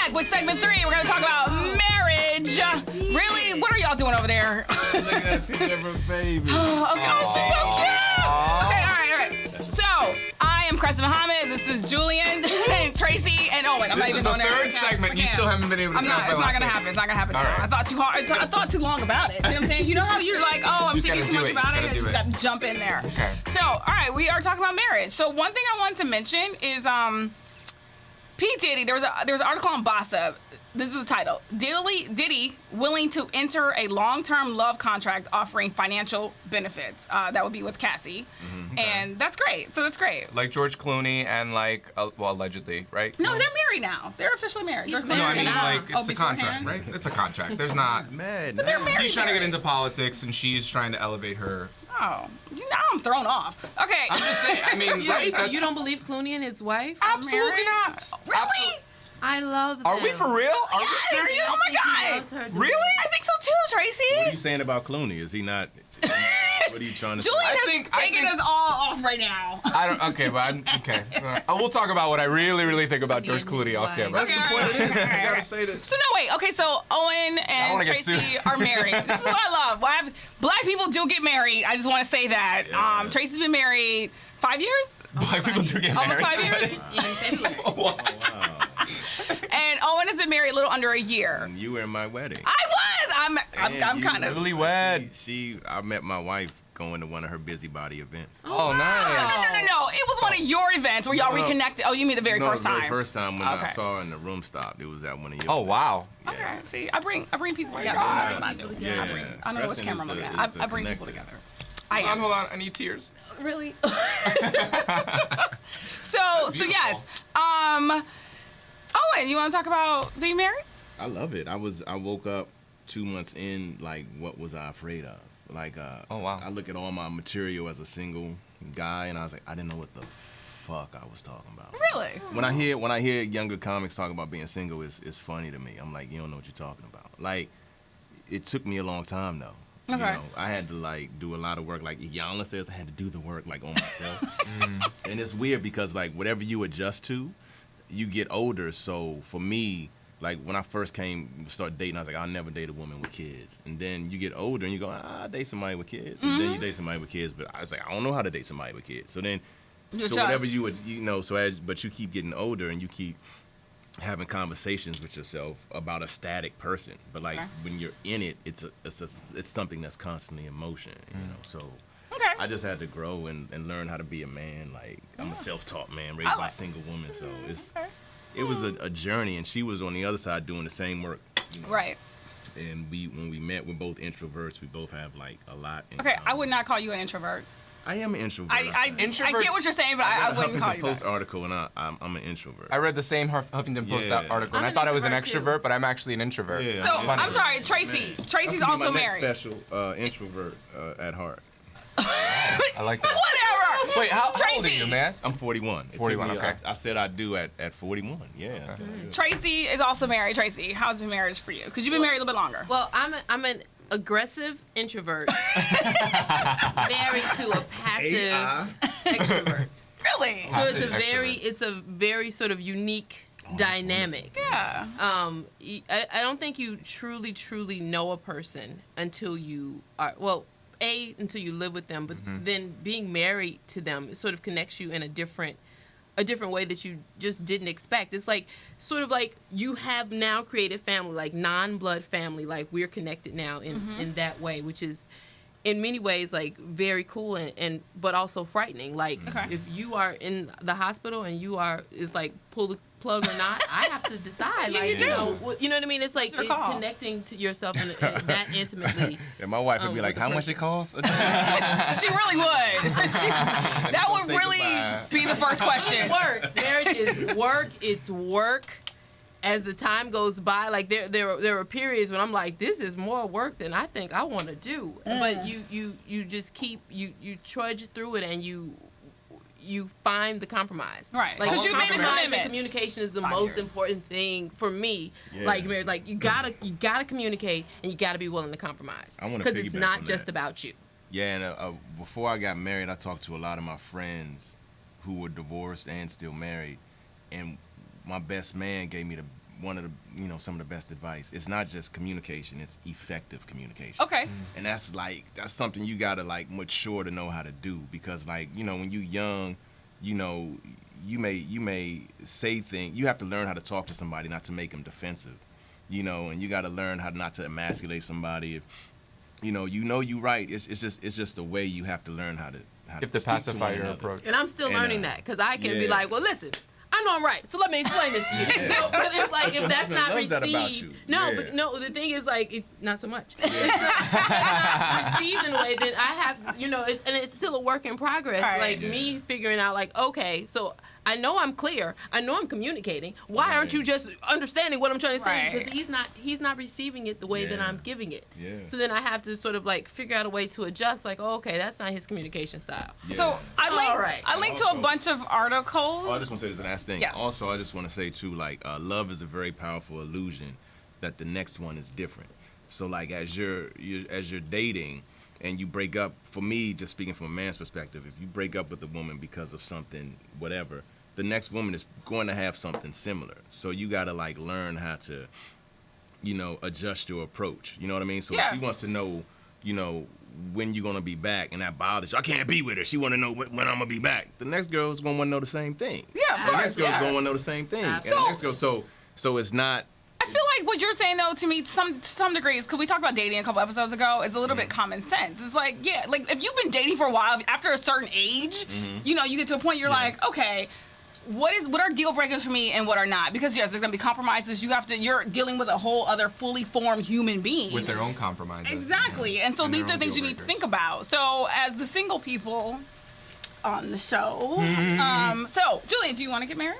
back with segment 3. We're going to talk about marriage. Really? What are y'all doing over there? Look at that picture of her baby. Oh, God, she's so cute. Okay, all right. So, I am Cressa Muhammad. This is Julian, Tracy, and Owen. I'm not even going there. This is the third segment. You still haven't been able to pronounce my It's not last going to name. happen. It's not going to happen now. Right. I thought too hard. I thought too long about it. You know what I'm saying? You know how you're like, oh, I'm thinking too much about it. I just got to jump in there. Okay. So, all right, we are talking about marriage. So, one thing I wanted to mention is P. Diddy. There was an article on Bossa. This is the title. Diddy willing to enter a long-term love contract offering financial benefits. That would be with Cassie. Mm-hmm. Okay. And that's great. So that's great. Like George Clooney and like, well, allegedly, right? No, they're married now. They're officially married. He's George No, I Clooney mean, now. like, it's a beforehand? contract, right? It's a contract. There's not. He's mad. But they're now. married. He's trying to get into politics, and she's trying to elevate her. Oh, now I'm thrown off. Okay. I'm just saying. I mean, right? So That's- you don't believe Clooney and his wife? Absolutely married? not. Really? I love them. Are we for real? Are we serious? Oh my God. Really? I think so too, Tracy. What are you saying about Clooney? Is he not? What are you trying to Julian say? is taking us all off right now. I don't. Okay, but okay. We'll talk about what I really think about George Clooney off camera. That's the point of this. You gotta say that. So no, wait. Okay, so Owen and wanna get Tracy sued. are married. This is what I love. Black people do get married. I just want to say that. Yeah. Tracy's been married 5 years, Black people do get almost married. 5 years, In February. Wow. and Owen has been married a little under a year. And you were in my wedding. I was. I'm And kind you of. Really wed. I met my wife going to one of her busybody events. Oh, nice. No. It was one of your events where y'all No. reconnected. Oh, you mean the very first the time? very first time when I Okay. saw her in the room stopped. It was at one of your Oh, wow. events. Yeah. Okay. See, I bring people together. God. That's what I do. Yeah. I know which Crescent camera is I'm the- looking is at. the I bring people connector. together. I Hold on, am. hold on. I need tears. Really? So beautiful. yes. Owen, you want to talk about being married? I love it. I woke up 2 months in, like, what was I afraid of? Like, Oh, wow. I look at all my material as a single guy, and I was like, I didn't know what the fuck I was talking about. Really? When I hear younger comics talk about being single, it's funny to me. I'm like, you don't know what you're talking about. Like, it took me a long time though. Okay. You know, I had to like do a lot of work. Like Yana says, I had to do the work like on myself. And it's weird because like whatever you adjust to, you get older. So for me, like when I first started dating, I was like, I'll never date a woman with kids. And then you get older and you go, I'll date somebody with kids. And then you date somebody with kids, but I was like, I don't know how to date somebody with kids. So then, so whatever you would, you know, but you keep getting older and you keep having conversations with yourself about a static person. But like when you're in it, it's something that's constantly in motion, you know. So Okay. I just had to grow and learn how to be a man. Like I'm a self-taught man raised by a single woman, so it was a journey, and she was on the other side doing the same work. You know? Right. And when we met, we're both introverts. We both have like a lot in Okay. common. I would not call you an introvert. I am an introvert. I get what you're saying, but I wouldn't call Huffington you Post that. article, and I'm an introvert. I read the same Huffington Post Yeah. article, and I'm I an thought I was an introvert, extrovert, but I'm actually an introvert. Yeah. So It's funny. I'm sorry, Tracy. Man. Tracy's That's also my next married. special introvert at heart. I like that. Whatever. Wait, how old are Tracy. you, man? I'm 41. It took 41, me- okay. I said I do at 41. Yeah. So, Tracy is also married. Tracy, how's been marriage for you? Because you've been married a little bit longer. Well, I'm an aggressive introvert married to a passive extrovert. Really? So it's Passive it's a very sort of unique dynamic. Yeah. I don't think you truly know a person until you are, well, until you live with them, but then being married to them sort of connects you in a different way that you just didn't expect. It's like sort of like you have now created family, like non-blood family, like we're connected now in that way, which is in many ways like very cool and but also frightening. Like if you are in the hospital and is like pull the plug or not, I have to decide. Yeah, like you do. You know what I mean? It's like your call. connecting to yourself in that intimately. and my wife would be like, "How much it costs?" She really would. That would say really goodbye. be the first question. It's work. Marriage is work. It's work. As the time goes by, like there are periods when I'm like, this is more work than I think I want to do. But you just keep you trudge through it and you find the compromise. Right. Like 'Cause you made a compromise commitment. and communication is the 5 most years. important thing for me. Yeah. Like you gotta communicate and you gotta be willing to compromise. I wanna because it's piggyback not on just that. about you. Yeah, and before I got married, I talked to a lot of my friends who were divorced and still married, and my best man gave me one of the some of the best advice. It's not just communication; it's effective communication. Okay. And that's something you gotta mature to know how to do, because when you young, you may say things. You have to learn how to talk to somebody, not to make them defensive. And you got to learn how not to emasculate somebody. If you right, it's just the way you have to learn how to. You have to pacify your approach. And I'm still learning that, because I can be like, well, listen, I know I'm right, so let me explain this to you. Yeah. So, but it's like, if that's not loves that about you. received, no, Yeah. but no, the thing is not so much. It's not received in a way that I have, and it's still a work in progress. Right. Me figuring out, okay, so I know I'm clear, I know I'm communicating. Why aren't you just understanding what I'm trying to say? Right. Because he's not receiving it the way that I'm giving it. Yeah. So then I have to sort of figure out a way to adjust. Okay, that's not his communication style. Yeah. So I linked to a Also- bunch of articles. Oh, I just want to say this last thing. Yes. Also, I just want to say too, love is a very powerful illusion that the next one is different. So as you're dating and you break up, for me, just speaking from a man's perspective, if you break up with a woman because of something, whatever, the next woman is going to have something similar. So you got to learn how to, adjust your approach. You know what I mean? So if she wants to know, when you're gonna be back, and that bothers you, I can't be with her. She want to know when I'm gonna be back. The next girl's gonna want to know the same thing. Yeah, of The course, next girl's yeah. gonna want to know the same thing. And So- the next girl, so it's not. I feel like what you're saying, though, to me, to some degrees, because we talked about dating a couple episodes ago, is a little bit common sense. It's if you've been dating for a while, after a certain age, you get to a point you're like, okay, what are deal breakers for me and what are not? Because yes, there's gonna be compromises. You're dealing with a whole other fully formed human being With their own compromises. Exactly, and so And these their are own things you deal need to breakers. think about. So as the single people on the show, so Julian, do you want to get married?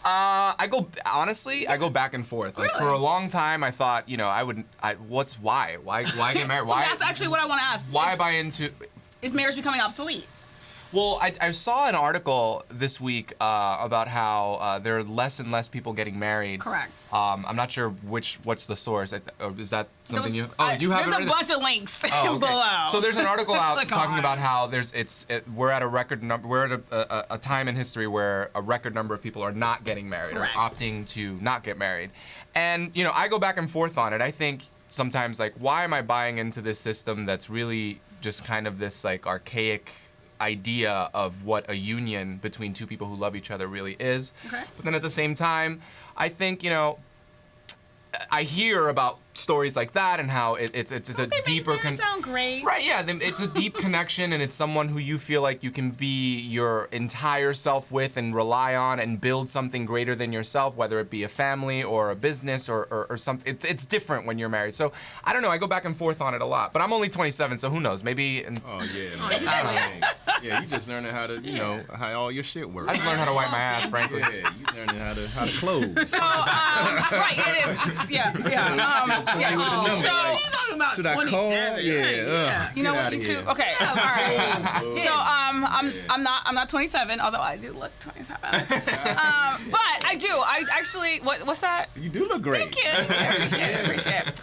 I go back and forth. Really? For a long time, I thought, why get married? So Why? that's actually what I want to ask. Why buy into? Is marriage becoming obsolete? Well, I saw an article this week about how there are less and less people getting married. Correct. I'm not sure what's the source. Is that something you? Oh, You have there's it a bunch of links Oh, okay. below. So there's an article out Click talking on. about how we're at a record number. We're at a time in history where a record number of people are not getting married Correct. or opting to not get married. And I go back and forth on it. I think sometimes why am I buying into this system that's really just kind of this archaic idea of what a union between two people who love each other really is. Okay. But then at the same time, I think I hear about stories like that and how it's a They make deeper marriage sound great. right, yeah, it's a deep connection, and it's someone who you feel like you can be your entire self with and rely on and build something greater than yourself, whether it be a family or a business or something. It's different when you're married. So I don't know, I go back and forth on it a lot, but I'm only 27, so who knows, maybe Oh yeah. you Man. Yeah, you just learning how to, how all your shit works. I just learned how to wipe my ass, frankly. Yeah, you learning how to close. So, right, it is. Yeah. So, talking about Should I call? 27. Yeah. you know what? You two. Okay. All right. So I'm not 27, although I do look 27. But I do. I actually. What's that? You do look great. Thank you. I appreciate it.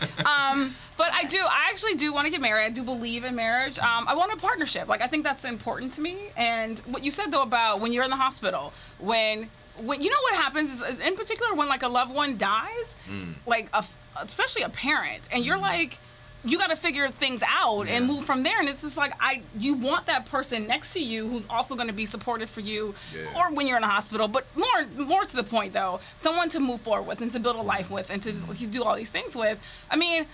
But I actually do want to get married. I do believe in marriage. I want a partnership. I think that's important to me. And what you said though about when you're in the hospital, when you know what happens is, in particular, when a loved one dies, especially a parent, and you're you got to figure things out and move from there. And it's just you want that person next to you who's also going to be supportive for you, or when you're in a hospital. But more to the point though, someone to move forward with and to build a life with and to do all these things with. I mean,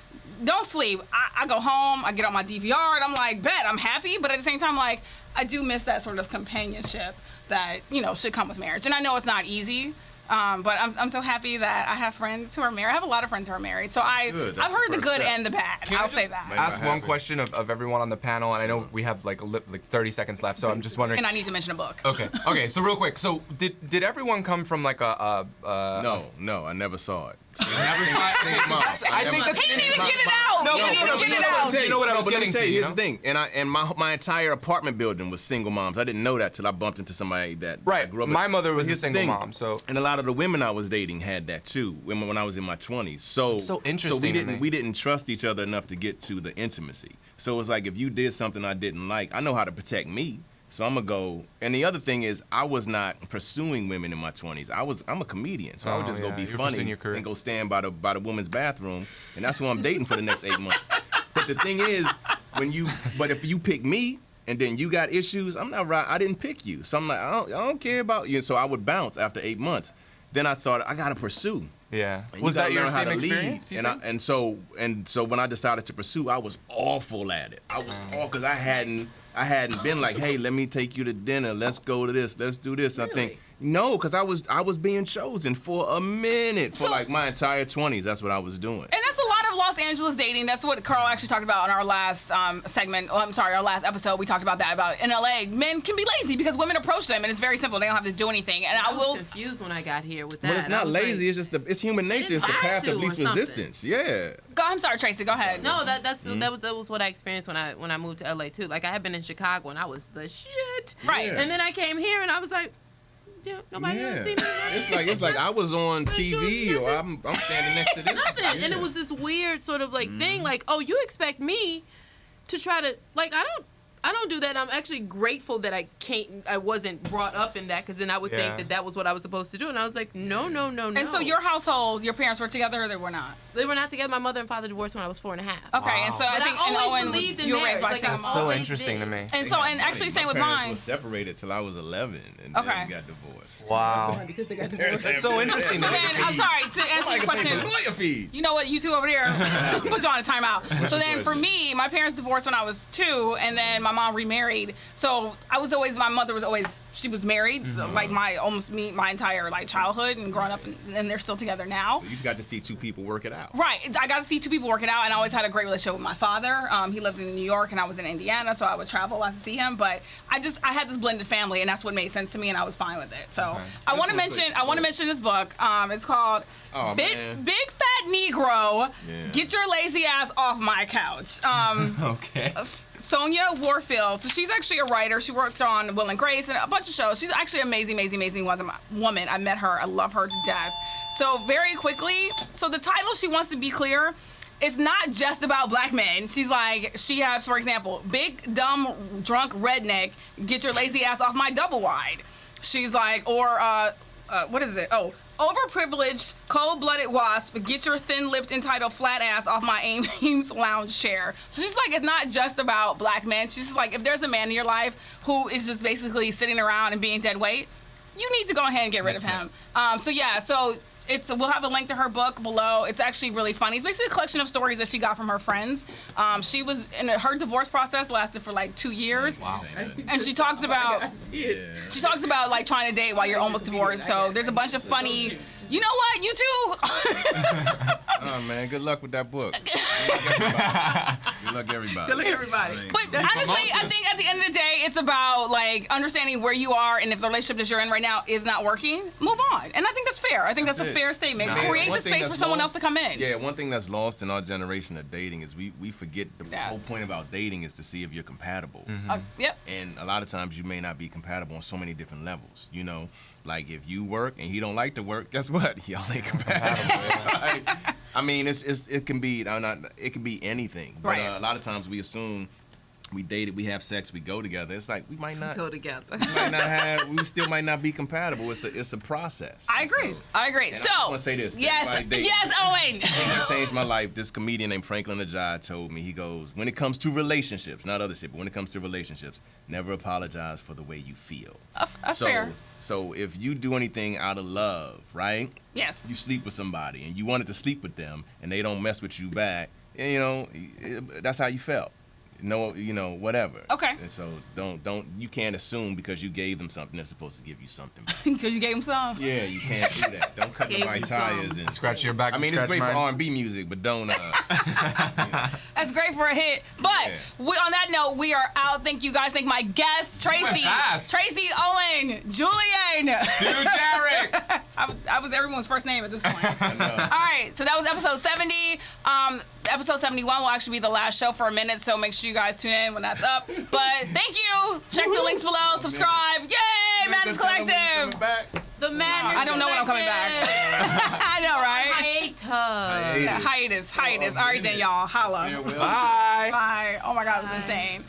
don't sleep. I go home, I get on my DVR, and I'm bet, I'm happy. But at the same time, I do miss that sort of companionship that should come with marriage. And I know it's not easy. But I'm so happy that I have friends who are married. I have a lot of friends who are married. So I've That's heard the the first good step. and the bad. Can I I'll say just that. ask Might one happen. question of everyone on the panel, and I know we have 30 seconds left, so I'm just wondering. And I need to mention a book. Okay. So real quick, so did everyone come from No, I never saw it. Never saw it? I think that's He didn't even get it out. No, He didn't no, even get no, it no, out. You know what I was but let me getting tell to, you, you here's the thing, and my entire apartment building was single moms. I didn't know that till I bumped into somebody that I Right. grew up My with. mother was But a here's the single thing, mom, so. And a lot of the women I was dating had that too when I was in my 20s. So It's so interesting So to me. we didn't trust each other enough to get to the intimacy. So it's if you did something I didn't like, I know how to protect me. So I'm gonna go. And the other thing is, I was not pursuing women in my 20s. I'm a comedian, so I would just go be you're funny pursuing your career. and go stand by the woman's bathroom, and that's who I'm dating for the next 8 months. But the thing is, but if you pick me and then you got issues, I'm not right. I didn't pick you, so I'm like, I don't care about you. So I would bounce after 8 months. Then I thought I gotta pursue. Yeah. And Was you that gotta your learn how same to lead. experience? You think? And so when I decided to pursue, I was awful at it. I was all because I hadn't been like, hey, let me take you to dinner. Let's go to this. Let's do this. I think no, because I was being chosen for a minute for like my entire 20s. That's what I was doing. And that's a lot of Los Angeles dating. That's what Carl actually talked about in our last segment. Oh, I'm sorry, our last episode. We talked about that. About in LA, men can be lazy because women approach them, and it's very simple. They don't have to do anything. And I was confused when I got here with that. But it's not I was lazy. like, It's just it's human nature. It's the have path to of least or something. resistance. Yeah. I'm sorry, Tracy. Go ahead. No, that was what I experienced when I moved to LA too. Like I had been in Chicago and I was the shit. Right. Yeah. And then I came here and I was like, yeah, nobody ever see me. It's like I was on But you TV or I'm standing next to this. Nothing. Yeah. And it was this weird sort of like thing, like, oh, you expect me to try to like I don't do that. I'm actually grateful that I wasn't brought up in that because then I would think that was what I was supposed to do. And I was like, no. And so your household, your parents were together or they were not? They were not together. My mother and father divorced when I was 4 and a half. Okay, and so I But think I and always Owen believed in you were raised marriage. by Like, single I'm mom. So always interesting did. to me. And so, and actually same with My parents mine. were separated till I was 11 and Okay. then got divorced. Wow. Because they got That's so interesting to So me. then, I'm sorry, to answer your question, Lawyer fees. you know what, you two over there, put you on a timeout. So then for me, my parents divorced when I was 2, and then my mom remarried. So my mother was always, she was married, like my entire like childhood and growing up, and they're still together now. So you just got to see two people work it out. Right, I got to see 2 people work it out, and I always had a great relationship with my father. He lived in New York, and I was in Indiana, so I would travel a lot to see him. But I had this blended family, and that's what made sense to me, and I was fine with it. So I want to mention this book. It's called Big Fat Negro. Yeah. Get your lazy ass off my couch. Okay. Sonia Warfield. So she's actually a writer. She worked on Will and Grace and a bunch of shows. She's actually amazing woman. I met her. I love her to death. So very quickly, so the title, she wants to be clear, it's not just about black men. She's like, she has, for example, big, dumb, drunk redneck, get your lazy ass off my double wide. She's like, or, what is it? Oh, overprivileged, cold-blooded wasp, get your thin-lipped, entitled flat ass off my Ames lounge chair. So she's like, it's not just about black men. She's just like, if there's a man in your life who is just basically sitting around and being dead weight, you need to go ahead and get rid of him. So we'll have a link to her book below. It's actually really funny. It's basically a collection of stories that she got from her friends. She was in her divorce process lasted for like 2 years. Wow. And she talks about like trying to date while you're almost divorced. So there's a bunch of funny. You know what? You too. Oh man, good luck with that book. Good luck everybody. But honestly, I think at the end of the day, it's about like understanding where you are, and if the relationship that you're in right now is not working, move on. And I think that's fair. I think that's a it. fair statement. Nah, Create one the thing space for that's someone lost- else to come in. Yeah, one thing that's lost in our generation of dating is we forget the Yeah. whole point about dating is to see if you're compatible. Yep. And a lot of times you may not be compatible on so many different levels. You know, like if you work and he don't like to work, guess what? Y'all ain't compatible. Right? I mean, it can be anything. But Right. a lot of times we assume we dated, we have sex, we go together. It's like we might not. Go together. We still might not be compatible. It's a process. I agree. So, I agree. and So I just want to say this. yes, Everybody dating. yes, Owen. The thing that changed my life, this comedian named Franklin Ajay told me, he goes, when it comes to relationships, not other shit, but when it comes to relationships, never apologize for the way you feel. That's fair. So if you do anything out of love, right? Yes. You sleep with somebody and you wanted to sleep with them and they don't mess with you back, you know, that's how you felt. No, you know, whatever. Okay. And so you can't assume because you gave them something they're supposed to give you something back. Because you gave him some. Yeah, you can't do that. Don't cut Gave nobody me tires some. and Scratch your back. I mean, it's scratch great for mine. R&B music, but don't. That's great for a hit. But Yeah. on that note, we are out. Thank you guys. Thank my guests, Tracy, fast. Owen, Julian. Dude, Derek. I was everyone's first name at this point. I know. All right, so that was episode 70. Episode 71 will actually be the last show for a minute, so make sure you guys tune in when that's up. But thank you. Check the links below. Subscribe. Yay, Madness Collective. The madness. I don't know when I'm coming back. I know, right? Hiatus. Yeah, hiatus. All right, then, y'all. Holla. Bye. Bye. Oh, my God, it was insane.